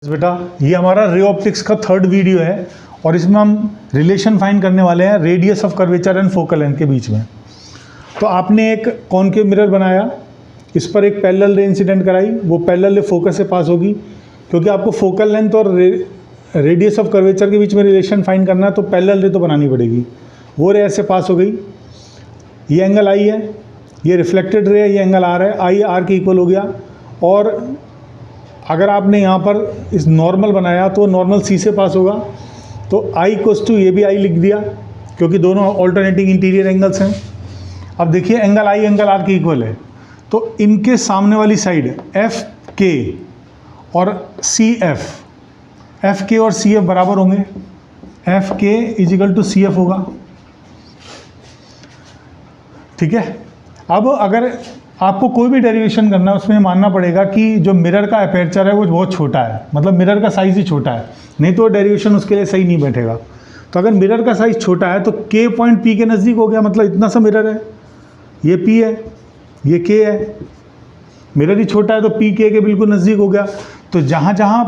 बेटा ये हमारा रे ऑप्टिक्स का थर्ड वीडियो है और इसमें हम रिलेशन फाइंड करने वाले हैं radius of curvature and focal length के बीच में। तो आपने एक कॉनकेव मिरर बनाया, इस पर एक पैरेलल रे इंसिडेंट कराई, वो पैरेलल रे फोकस से पास होगी। क्योंकि आपको फोकल लेंथ और रेडियस ऑफ कर्वेचर के बीच में रिलेशन फाइंड करना है तो पैरेलल रे तो बनानी पड़ेगी। वो रे ऐसे पास हो गई, ये एंगल आई है, ये रिफ्लेक्टेड रे है, ये एंगल आर है, आई आर के इक्वल हो गया। और अगर आपने यहाँ पर इस नॉर्मल बनाया तो नॉर्मल सी से पास होगा, तो आई इक्वल्स टू ये भी आई लिख दिया क्योंकि दोनों ऑल्टरनेटिंग इंटीरियर एंगल्स हैं। अब देखिए एंगल आई एंगल आर के इक्वल है, तो इनके सामने वाली साइड एफ के और सी एफ के और सी एफ बराबर होंगे। एफ के इजिकल टू सी एफ होगा, ठीक है। अब अगर आपको कोई भी डेरिवेशन करना है उसमें मानना पड़ेगा कि जो मिरर का अपर्चर है वो बहुत छोटा है, मतलब मिरर का साइज़ ही छोटा है, नहीं तो डेरिवेशन उसके लिए सही नहीं बैठेगा। तो अगर मिरर का साइज़ छोटा है तो के पॉइंट पी के नज़दीक हो गया, मतलब इतना सा मिरर है, ये पी है, ये के है, मिरर ही छोटा है तो पी के बिल्कुल नज़दीक हो गया। तो जहाँ जहाँ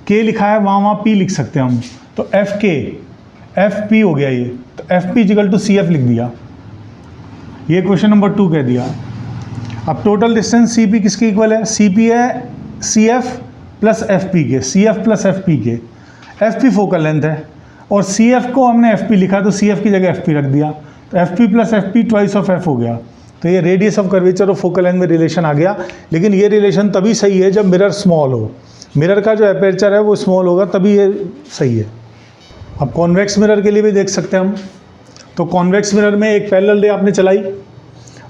के लिखा है वहाँ वहाँ पी लिख सकते हैं हम। तो एफ के एफ पी हो गया ये, तो F P is equal to C F लिख दिया। ये क्वेश्चन नंबर 2 कह दिया। अब टोटल डिस्टेंस सी पी किसके इक्वल है? सी पी है C F plus F P के, C F plus F P के। एफ पी फोकल लेंथ है और सी एफ को हमने एफ पी लिखा तो सी एफ की जगह एफ पी रख दिया, तो F P plus F P twice of F हो गया। तो ये रेडियस ऑफ कर्वेचर और फोकल लेंथ में रिलेशन आ गया। लेकिन ये रिलेशन तभी सही है जब मिरर स्मॉल हो, मिरर का जो अपर्चर है वो स्मॉल होगा तभी ये सही है। अब कॉन्वेक्स मिरर के लिए भी देख सकते हैं हम। तो कॉन्वेक्स मिरर में एक पैरेलल रे आपने चलाई,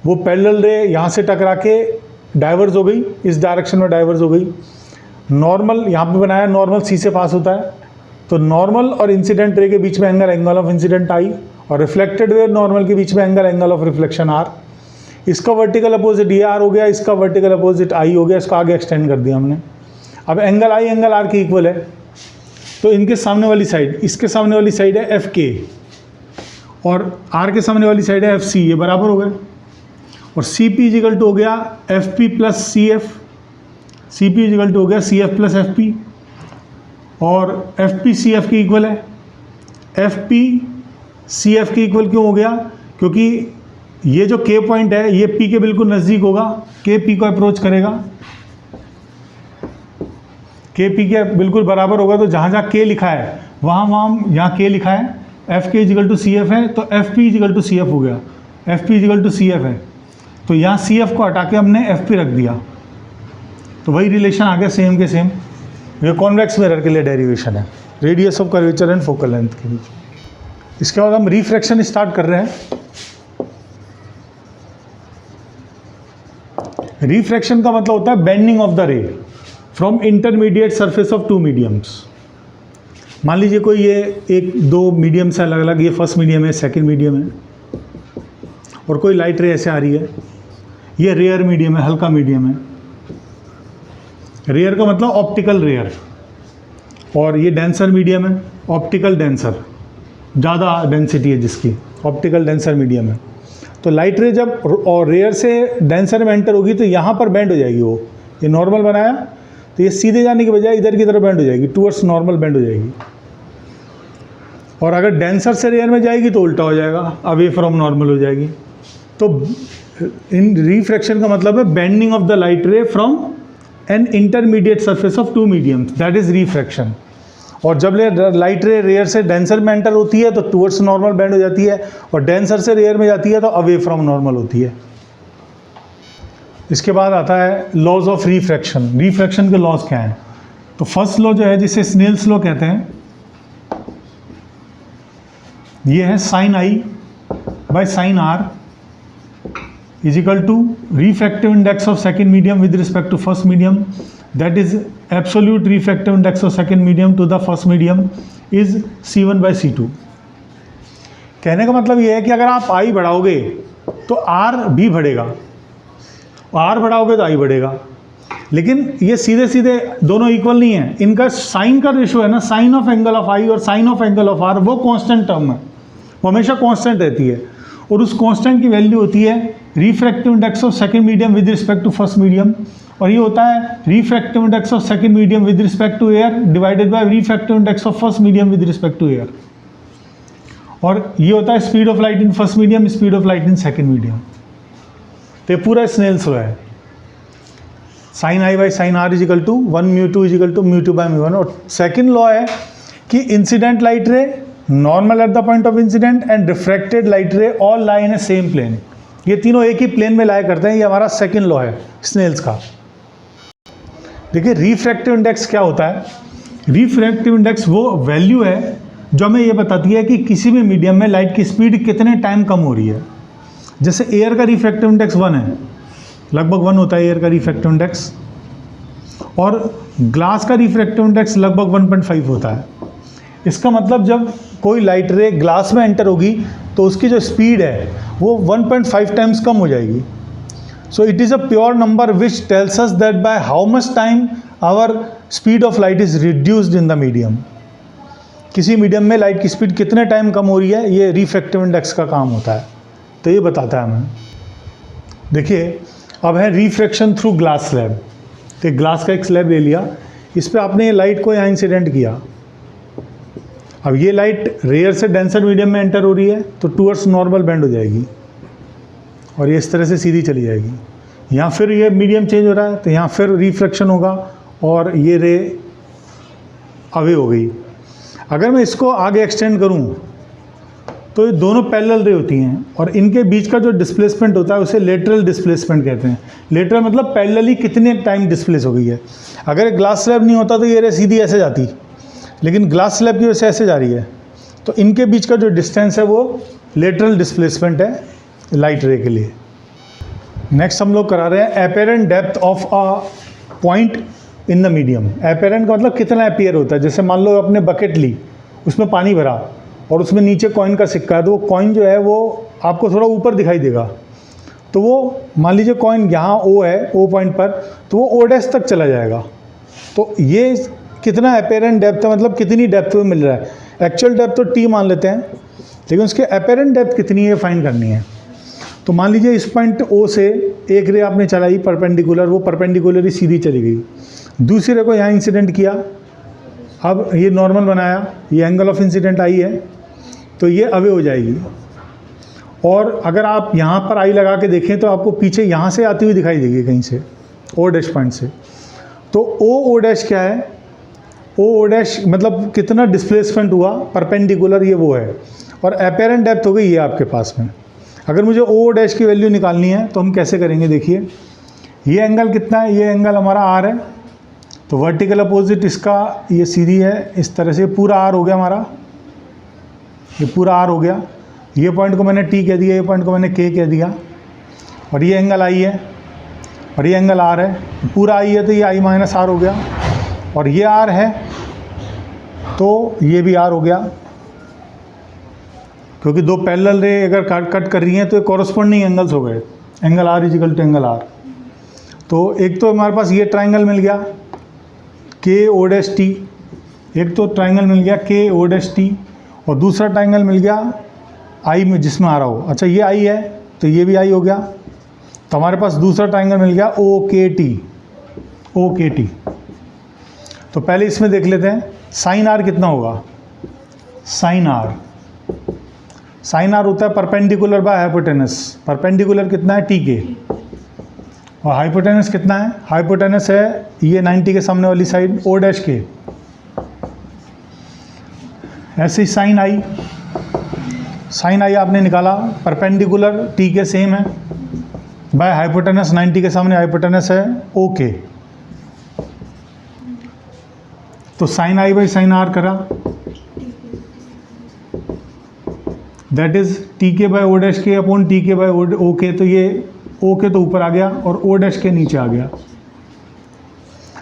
वो पैरेलल रे यहाँ से टकरा के डाइवर्स हो गई, इस डायरेक्शन में डाइवर्स हो गई। नॉर्मल यहाँ पे बनाया, नॉर्मल सी से पास होता है, तो नॉर्मल और इंसिडेंट रे के बीच में एंगल ऑफ इंसिडेंट आई, और रिफ्लेक्टेड वे ऑफ के बीच में एंगल ऑफ रिफ्लेक्शन आर। इसका वर्टिकल अपोजिट ये आर हो गया, इसका वर्टिकल अपोजिट आई हो गया, इसको आगे एक्सटेंड कर दिया हमने। अब एंगल आई एंगल आर के इक्वल है, तो इनके सामने वाली साइड, इसके सामने वाली साइड है एफ के और आर के सामने वाली साइड है एफ सी, ये बराबर हो गए। और सी पी इजिकल टू हो गया F P plus C F, C P is equal to हो गया C F plus F P, और एफ पी सी एफ के इक्वल है। एफ पी सी एफ के इक्वल क्यों हो गया? क्योंकि ये जो के पॉइंट है ये पी के बिल्कुल नज़दीक होगा, के पी को अप्रोच करेगा, के पी के बिल्कुल बराबर होगा। तो जहाँ जहाँ के लिखा है वहाँ वहाँ यहाँ के लिखा है, एफ के इजिकल टू सी एफ है, तो F P is equal to C F हो गया, F P is equal to C F है, तो यहाँ सी एफ को हटा के हमने एफ पी रख दिया, तो वही रिलेशन आ गया सेम के सेम। ये कॉन्वेक्स मिरर के लिए डेरिवेशन है radius of curvature and focal length के बीच। इसके बाद हम रिफ्रैक्शन स्टार्ट कर रहे हैं। रिफ्रैक्शन का मतलब होता है bending of the ray from intermediate surface of two mediums. मान लीजिए कोई ये एक दो मीडियम से अलग अलग, ये फर्स्ट मीडियम है, सेकंड मीडियम है, और कोई लाइट रे ऐसे आ रही है, ये रेयर मीडियम है, हल्का मीडियम है। रेयर का मतलब ऑप्टिकल रेयर, और ये डेंसर मीडियम है, ऑप्टिकल डेंसर, ज़्यादा डेंसिटी है जिसकी, ऑप्टिकल डेंसर मीडियम है। तो लाइट रे जब और रेयर से डेंसर में एंटर होगी तो यहाँ पर बेंड हो जाएगी। वो ये नॉर्मल बनाया तो ये सीधे जाने की बजाय इधर की तरफ बेंड हो जाएगी, टूवर्ड्स नॉर्मल बेंड हो जाएगी। और अगर डेंसर से रेयर में जाएगी तो उल्टा हो जाएगा, अवे फ्रॉम नॉर्मल हो जाएगी। तो इन रिफ्रैक्शन का मतलब है bending of the light ray from an intermediate surface of two mediums, that is refraction. और जब लाइट रे रेयर से डेंसर में एंटर होती है तो टूवर्ड्स नॉर्मल बेंड हो जाती है, और डेंसर से रेयर में जाती है तो अवे फ्रॉम नॉर्मल होती है। इसके बाद आता है लॉज ऑफ रिफ्रैक्शन। रिफ्रैक्शन के लॉज क्या हैं? तो फर्स्ट लॉ जो है जिसे स्नेल्स लॉ कहते हैं, ये है sine I by sine are is equal to refractive index of second medium with respect to first medium, that is absolute refractive index of second medium to the first medium is C1 by C2। कहने का मतलब ये है कि अगर आप आई बढ़ाओगे तो are भी बढ़ेगा, आर बढ़ाओगे तो आई बढ़ेगा। लेकिन ये सीधे सीधे दोनों इक्वल नहीं है, इनका साइन का रेशो है ना, sine of angle of I और sine of angle of R, वो कांस्टेंट टर्म है, वो हमेशा कांस्टेंट रहती है। और उस कांस्टेंट की वैल्यू होती है refractive index of second medium with respect to first medium, और ये होता है refractive index of second medium with respect to air divided by refractive index of first medium with respect to air. और ये होता है speed of light in first medium, speed of light in second medium. तो ये पूरा Snell's law है, sine i by sine are is equal to 1 mu to is equal to mu two by mu one. और second law है कि incident light ray, normal at the point of incident and refracted light ray all lie in a same plane. ये तीनों एक ही plane में लाया करते हैं। ये हमारा सेकेंड लॉ है स्नेल्स का। देखिए रिफ्रैक्टिव इंडेक्स क्या होता है। रिफ्रैक्टिव इंडेक्स वो वैल्यू है जो हमें ये बताती है कि किसी भी मीडियम में लाइट की स्पीड कितने टाइम कम हो रही है। जैसे एयर का रिफ्रैक्टिव इंडेक्स 1 है, लगभग 1 होता है एयर का रिफ्रैक्टिव इंडेक्स, और ग्लास का रिफ्रैक्टिव इंडेक्स लगभग 1.5 होता है। इसका मतलब जब कोई लाइट रे ग्लास में एंटर होगी तो उसकी जो स्पीड है वो 1.5 टाइम्स कम हो जाएगी। So it is a pure number which tells us that by how much time our speed of light is reduced in the medium. किसी मीडियम में लाइट की स्पीड कितने टाइम कम हो रही है, ये रिफ्रैक्टिव इंडेक्स का काम होता है। तो ये बताता है हमें। देखिए अब है रिफ्रैक्शन थ्रू ग्लास स्लैब। तो ग्लास का एक स्लैब ले लिया, इस पर आपने ये लाइट को यहाँ इंसिडेंट किया। अब ये लाइट रेयर से डेंसर मीडियम में एंटर हो रही है तो टूवर्ड्स नॉर्मल बेंड हो जाएगी और ये इस तरह से सीधी चली जाएगी। यहाँ फिर ये मीडियम चेंज हो रहा है तो यहाँ फिर रिफ्रैक्शन होगा और ये रे अवे हो गई। अगर मैं इसको आगे एक्सटेंड करूँ तो ये दोनों पैरेलल रे होती हैं और इनके बीच का जो डिस्प्लेसमेंट होता है उसे लेटरल डिस्प्लेसमेंट कहते हैं। लेटरल मतलब पैरेलली कितने टाइम डिस्प्लेस हो गई है। अगर ग्लास स्लैब नहीं होता तो ये रे सीधी ऐसे जाती, लेकिन ग्लास स्लैब की वजह से ऐसे जा रही है, तो इनके बीच का जो डिस्टेंस है वो लेटरल डिस्प्लेसमेंट है लाइट रे के लिए। नेक्स्ट हम लोग करा रहे हैं apparent depth of a point in the medium. Apparent का मतलब कितना अपीयर होता है। जैसे मान लो आपने बकेट ली, उसमें पानी भरा और उसमें नीचे कॉइन का सिक्का है, तो वो कॉइन जो है वो आपको थोड़ा ऊपर दिखाई देगा। तो वो मान लीजिए कॉइन यहाँ ओ है, ओ पॉइंट पर, तो वो ओ डैश तक चला जाएगा। तो ये कितना अपेरेंट डेप्थ है, मतलब कितनी डेप्थ में मिल रहा है। एक्चुअल डेप्थ तो टी मान लेते हैं, लेकिन उसके अपेरेंट डेप्थ कितनी है फाइंड करनी है। तो मान लीजिए इस पॉइंट ओ से एक रे आपने चलाई परपेंडिकुलर, वो परपेंडिकुलर सीधी चली गई। दूसरी रे को यहाँ इंसिडेंट किया, अब ये नॉर्मल बनाया, ये एंगल ऑफ इंसिडेंट आई है तो ये अवे हो जाएगी। और अगर आप यहाँ पर आई लगा के देखें तो आपको पीछे यहाँ से आती हुई दिखाई देगी कहीं से, ओ डैश पॉइंट से। तो ओ डैश क्या है, ओ डैश मतलब कितना डिस्प्लेसमेंट हुआ परपेंडिकुलर, ये वो है। और अपेरेंट डेप्थ हो गई ये आपके पास में। अगर मुझे ओ डैश की वैल्यू निकालनी है तो हम कैसे करेंगे, देखिए ये एंगल कितना है, ये एंगल हमारा आर है, तो वर्टिकल अपोजिट इसका ये सीधी है, इस तरह से पूरा आर हो गया हमारा, ये पूरा आर हो गया। ये पॉइंट को मैंने टी कह दिया, ये पॉइंट को मैंने के कह दिया, और ये एंगल आई है और ये एंगल आर है, पूरा आई है तो ये आई माइनस आर हो गया, और ये आर है तो ये भी आर हो गया, क्योंकि दो पैरेलल रे अगर कट कर रही हैं तो ये कॉरस्पॉन्डिंग एंगल्स हो गए, angle r is equal to angle r. तो एक तो हमारे पास ये ट्राइंगल मिल गया के ओ डैश टी, एक तो ट्राइंगल मिल गया के ओ डैश टी, और दूसरा ट्राइंगल मिल गया आई में जिसमें आ रहा हो। अच्छा ये आई है तो ये भी आई हो गया, तो हमारे पास दूसरा ट्राइंगल मिल गया ओ के टी, ओ के टी। तो पहले इसमें देख लेते हैं साइन आर कितना होगा। साइन आर होता है परपेंडिकुलर बाय हाइपोटेनस। परपेंडिकुलर कितना है, टी के, और हाइपोटेनस कितना है, हाइपोटेनस है ये 90 के सामने वाली साइड ओ डैश के। ऐसे ही साइन आई आपने निकाला, परपेंडिकुलर टी के सेम है, बाय हाइपोटेनस 90 के सामने हाइपोटेनस है ओ के। तो sine i by sine r करा, that is T K by O dash K upon T K by O K. तो ये ओ के तो ऊपर आ गया और ओ डैश के नीचे आ गया।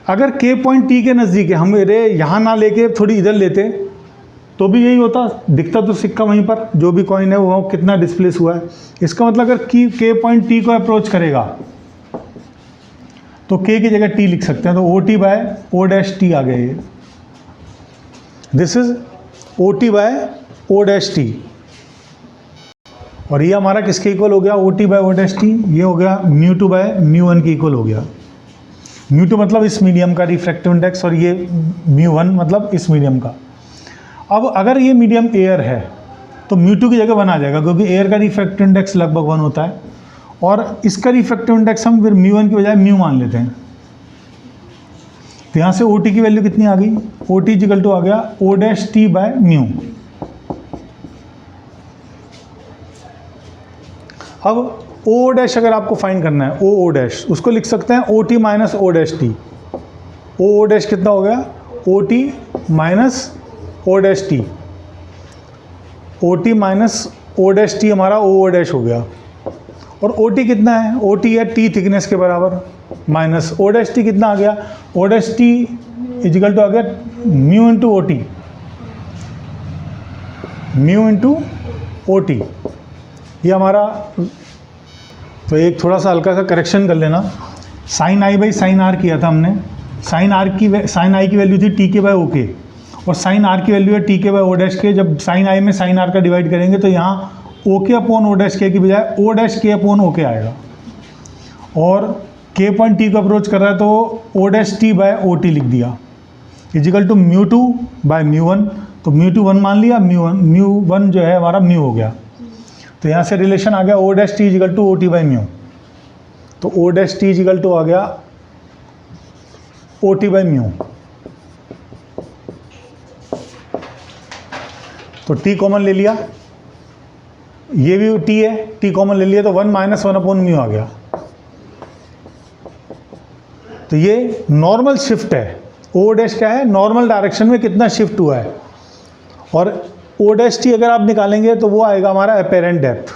अगर के पॉइंट टी के नज़दीक है, हम रे यहाँ ना लेके थोड़ी इधर लेते तो भी यही होता, दिखता तो सिक्का वहीं पर जो भी कॉइन है वो कितना डिस्प्लेस हुआ है। इसका मतलब अगर के पॉइंट टी को अप्रोच करेगा तो के की जगह टी लिख सकते हैं, तो O T by O dash T आ गया ये। This is O T by O dash T, और ये हमारा किसके इक्वल हो गया, O T by O dash T, ये हो गया mu two by mu one के इक्वल हो गया। म्यू टू मतलब इस मीडियम का रिफ्रैक्टिव इंडेक्स, और ये म्यू वन मतलब इस मीडियम का। अब अगर ये मीडियम एयर है तो म्यू टू की जगह 1 आ जाएगा, क्योंकि एयर का रिफ्रैक्टिव इंडेक्स लगभग 1 होता है, और इसका रिफ्रैक्टिव इंडेक्स हम फिर म्यू वन की बजाय म्यू मान लेते हैं। तो यहाँ से ओ टी की वैल्यू कितनी आ गई, ओ टी इक्वल टू आ गया O dash T by mu. अब ओ डैश अगर आपको फाइंड करना है, ओ डैश, उसको लिख सकते हैं O T minus O dash T. O dash कितना हो गया, O T minus O dash T, O T minus O dash T हमारा ओ डैश हो गया। और ओ टी कितना है, ओ टी है टी थिकनेस के बराबर, माइनस ओ डैश टी कितना आ गया, O dash T is equal to आ गया mu into O T, mu into O T. ये हमारा, तो एक थोड़ा सा हल्का सा करेक्शन कर लेना, sine i by sine r किया था हमने, साइन आई की वैल्यू थी टी के बाय ओ के, और साइन आर की वैल्यू है T K by O dash के। जब साइन आई में साइन आर का डिवाइड करेंगे तो यहाँ ओ के अपॉन ओ डैश के की बजाय ओ डैश के अपॉन ओ के आएगा, और के पॉइंट टी को अप्रोच कर रहा है तो O dash T by O T लिख दिया, equal to mu two by mu one. तो म्यू टू 1 मान लिया, म्यू वन जो है हमारा म्यू हो गया। तो यहाँ से रिलेशन आ गया O dash T is equal to O T by mu. तो O dash T is equal to आ गया ओ टी बाई म्यू। तो टी कॉमन ले लिया, ये भी टी है, टी कॉमन ले लिया तो 1 माइनस 1 अपॉन म्यू आ गया। तो ये नॉर्मल शिफ्ट है, ओ डैश क्या है, नॉर्मल डायरेक्शन में कितना शिफ्ट हुआ है, और ओ डैश टी अगर आप निकालेंगे तो वो आएगा हमारा अपेरेंट डेप्थ।